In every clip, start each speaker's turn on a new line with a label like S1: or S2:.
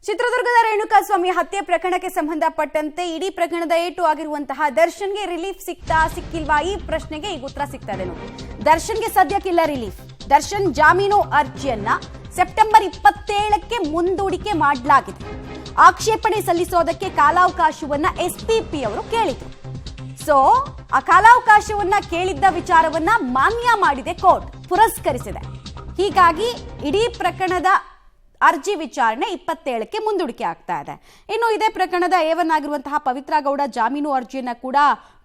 S1: ಚಿತ್ರದುರ್ಗದ ರೇಣುಕಾಸ್ವಾಮಿ ಹತ್ಯೆ ಪ್ರಕರಣಕ್ಕೆ ಸಂಬಂಧಪಟ್ಟಂತೆ ಇಡೀ ಪ್ರಕರಣದ ಏಟು ಆಗಿರುವಂತಹ ದರ್ಶನ್ಗೆ ರಿಲೀಫ್ ಸಿಕ್ಕಿಲ್ವಾ ಈ ಪ್ರಶ್ನೆಗೆ ಈಗ ಉತ್ತರ ಸಿಗ್ತಾ ಇದೆ ನೋಡಿ. ದರ್ಶನ್ಗೆ ಸದ್ಯಕ್ಕಿಲ್ಲ ರಿಲೀಫ್. ದರ್ಶನ್ ಜಾಮೀನು ಅರ್ಜಿಯನ್ನ ಸೆಪ್ಟೆಂಬರ್ 27ಕ್ಕೆ ಮುಂದೂಡಿಕೆ ಮಾಡಲಾಗಿದೆ. ಆಕ್ಷೇಪಣೆ ಸಲ್ಲಿಸೋದಕ್ಕೆ ಕಾಲಾವಕಾಶವನ್ನ ಎಸ್ಪಿಪಿ ಅವರು ಕೇಳಿದ್ರು. ಸೊ ಆ ಕಾಲಾವಕಾಶವನ್ನ ಕೇಳಿದ್ದ ವಿಚಾರವನ್ನ ಮಾನ್ಯ ಮಾಡಿದೆ ಕೋರ್ಟ್, ಪುರಸ್ಕರಿಸಿದೆ. ಹೀಗಾಗಿ ಇಡೀ ಪ್ರಕರಣದ ಅರ್ಜಿ ವಿಚಾರಣೆ 27ಕ್ಕೆ ಮುಂದೂಡಿಕೆ ಆಗ್ತಾ ಇದೆ. ಇನ್ನು ಇದೇ ಪ್ರಕರಣದ A1 ಆಗಿರುವಂತಹ ಪವಿತ್ರ ಗೌಡ ಜಾಮೀನು ಅರ್ಜಿಯನ್ನ ಕೂಡ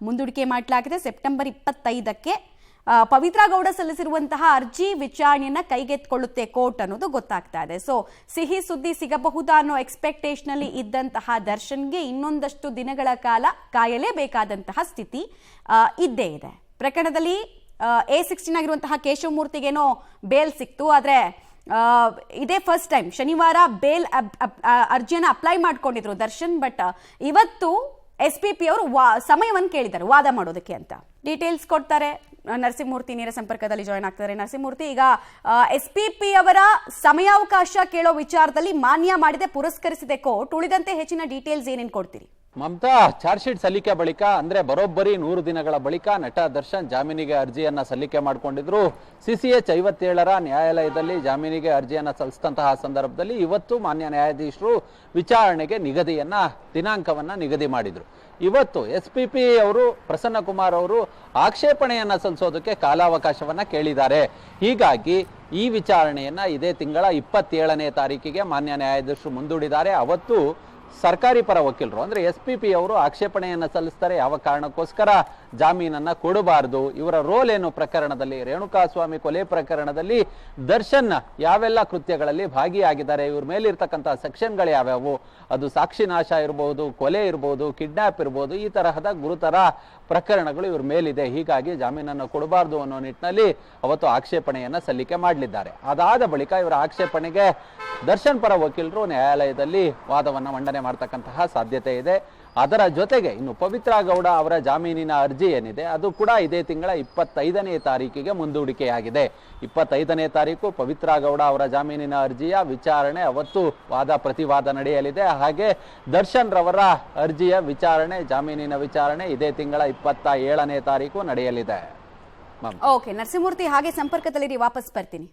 S1: ಮುಂದೂಡಿಕೆ ಮಾಡಲಾಗಿದೆ. ಸೆಪ್ಟೆಂಬರ್ 25ಕ್ಕೆ ಪವಿತ್ರ ಗೌಡ ಸಲ್ಲಿಸಿರುವಂತಹ ಅರ್ಜಿ ವಿಚಾರಣೆಯನ್ನ ಕೈಗೆತ್ತಿಕೊಳ್ಳುತ್ತೆ ಕೋರ್ಟ್ ಅನ್ನೋದು ಗೊತ್ತಾಗ್ತಾ ಇದೆ. ಸೊ ಸಿಹಿ ಸುದ್ದಿ ಸಿಗಬಹುದಾ ಅನ್ನೋ ಎಕ್ಸ್ಪೆಕ್ಟೇಷನ್ ಅಲ್ಲಿ ಇದ್ದಂತಹ ದರ್ಶನ್ಗೆ ಇನ್ನೊಂದಷ್ಟು ದಿನಗಳ ಕಾಲ ಕಾಯಲೇಬೇಕಾದಂತಹ ಸ್ಥಿತಿ ಇದ್ದೇ ಇದೆ. ಪ್ರಕರಣದಲ್ಲಿ A16 ಆಗಿರುವಂತಹ ಕೇಶವಮೂರ್ತಿಗೇನೋ ಬೇಲ್ ಸಿಕ್ತು. ಆದ್ರೆ ಇದೇ ಫಸ್ಟ್ ಟೈಮ್ ಶನಿವಾರ ಬೇಲ್ ಅರ್ಜಿಯನ್ನು ಅಪ್ಲೈ ಮಾಡ್ಕೊಂಡಿದ್ರು ದರ್ಶನ್. ಬಟ್ ಇವತ್ತು ಎಸ್ಪಿಪಿ ಅವರು ಸಮಯವನ್ನು ಕೇಳಿದ್ದಾರೆ ವಾದ ಮಾಡೋದಕ್ಕೆ ಅಂತ. ಡೀಟೇಲ್ಸ್ ಕೊಡ್ತಾರೆ ನರಸಿಂಹಮೂರ್ತಿ, ನೇರ ಸಂಪರ್ಕದಲ್ಲಿ ಜಾಯ್ನ್ ಆಗ್ತಾರೆ. ನರಸಿಂಹಮೂರ್ತಿ, ಈಗ ಎಸ್ಪಿಪಿ ಅವರ ಸಮಯಾವಕಾಶ ಕೇಳೋ ವಿಚಾರದಲ್ಲಿ ಮಾನ್ಯ ಮಾಡಿದೆ, ಪುರಸ್ಕರಿಸಿದೆ ಕೋರ್ಟ್. ಉಳಿದಂತೆ ಹೆಚ್ಚಿನ ಡೀಟೇಲ್ಸ್ ಏನೇನು ಕೊಡ್ತೀರಿ?
S2: ಮಮತಾ, ಚಾರ್ಜ್ ಶೀಟ್ ಸಲ್ಲಿಕೆ ಬಳಿಕ ಅಂದ್ರೆ ಬರೋಬ್ಬರಿ 100 ದಿನಗಳ ಬಳಿಕ ನಟ ದರ್ಶನ್ ಜಾಮೀನಿಗೆ ಅರ್ಜಿಯನ್ನ ಸಲ್ಲಿಕೆ ಮಾಡಿಕೊಂಡಿದ್ರು. CCH 57ರ ನ್ಯಾಯಾಲಯದಲ್ಲಿ ಜಾಮೀನಿಗೆ ಅರ್ಜಿಯನ್ನ ಸಲ್ಲಿಸಿದಂತಹ ಸಂದರ್ಭದಲ್ಲಿ ಇವತ್ತು ಮಾನ್ಯ ನ್ಯಾಯಾಧೀಶರು ವಿಚಾರಣೆಗೆ ದಿನಾಂಕವನ್ನ ನಿಗದಿ ಮಾಡಿದ್ರು. ಇವತ್ತು SPP ಅವರು ಪ್ರಸನ್ನ ಕುಮಾರ್ ಅವರು ಆಕ್ಷೇಪಣೆಯನ್ನ ಸಲ್ಲಿಸೋದಕ್ಕೆ ಕಾಲಾವಕಾಶವನ್ನ ಕೇಳಿದ್ದಾರೆ. ಹೀಗಾಗಿ ಈ ವಿಚಾರಣೆಯನ್ನ ಇದೇ ತಿಂಗಳ 27ನೇ ತಾರೀಕಿಗೆ ಮಾನ್ಯ ನ್ಯಾಯಾಧೀಶರು ಮುಂದೂಡಿದ್ದಾರೆ. ಅವತ್ತು ಸರ್ಕಾರಿ ಪರ ವಕೀಲರು ಅಂದ್ರೆ SPP ಅವರು ಆಕ್ಷೇಪಣೆಯನ್ನ ಸಲ್ಲಿಸ್ತಾರೆ. ಯಾವ ಕಾರಣಕ್ಕೋಸ್ಕರ ಜಾಮೀನನ್ನ ಕೊಡಬಾರದು, ಇವರ ರೋಲ್ ಏನು ಪ್ರಕರಣದಲ್ಲಿ, ರೇಣುಕಾಸ್ವಾಮಿ ಕೊಲೆ ಪ್ರಕರಣದಲ್ಲಿ ದರ್ಶನ್ ಯಾವೆಲ್ಲ ಕೃತ್ಯಗಳಲ್ಲಿ ಭಾಗಿಯಾಗಿದ್ದಾರೆ, ಇವ್ರ ಮೇಲಿರ್ತಕ್ಕಂಥ ಸೆಕ್ಷನ್ಗಳು ಯಾವ್ಯಾವು, ಅದು ಸಾಕ್ಷಿ ನಾಶ ಇರಬಹುದು, ಕೊಲೆ ಇರಬಹುದು, ಕಿಡ್ನಾಪ್ ಇರಬಹುದು, ಈ ತರಹದ ಗುರುತರ ಪ್ರಕರಣಗಳು ಇವ್ರ ಮೇಲಿದೆ. ಹೀಗಾಗಿ ಜಾಮೀನನ್ನು ಕೊಡಬಾರದು ಅನ್ನೋ ನಿಟ್ಟಿನಲ್ಲಿ ಅವತ್ತು ಆಕ್ಷೇಪಣೆಯನ್ನ ಸಲ್ಲಿಕೆ ಮಾಡಲಿದ್ದಾರೆ. ಅದಾದ ಬಳಿಕ ಇವರ ಆಕ್ಷೇಪಣೆಗೆ ದರ್ಶನ್ ಪರ ವಕೀಲರು ನ್ಯಾಯಾಲಯದಲ್ಲಿ ವಾದವನ್ನ ಮಂಡನೆ ಮಾಡತಕ್ಕಂತಹ ಸಾಧ್ಯತೆ ಇದೆ. ಅದರ ಜೊತೆಗೆ ಇನ್ನು ಪವಿತ್ರ ಗೌಡ ಅವರ ಜಾಮೀನಿನ ಅರ್ಜಿ ಏನಿದೆ ಅದು ಕೂಡ ಇದೇ ತಿಂಗಳ 25ನೇ ತಾರೀಕಿಗೆ ಮುಂದೂಡಿಕೆಯಾಗಿದೆ. 25ನೇ ತಾರೀಕು ಪವಿತ್ರ ಗೌಡ ಅವರ ಜಾಮೀನಿನ ಅರ್ಜಿಯ ವಿಚಾರಣೆ, ಅವತ್ತು ವಾದ ಪ್ರತಿವಾದ ನಡೆಯಲಿದೆ. ಹಾಗೆ ದರ್ಶನ್ ರವರ ಅರ್ಜಿಯ ವಿಚಾರಣೆ, ಜಾಮೀನಿನ ವಿಚಾರಣೆ ಇದೇ ತಿಂಗಳ 27ನೇ ತಾರೀಕು ನಡೆಯಲಿದೆ.
S1: ಓಕೆ ನರಸಿಂಹಮೂರ್ತಿ, ಹಾಗೆ ಸಂಪರ್ಕದಲ್ಲಿ ವಾಪಸ್ ಬರ್ತೀನಿ.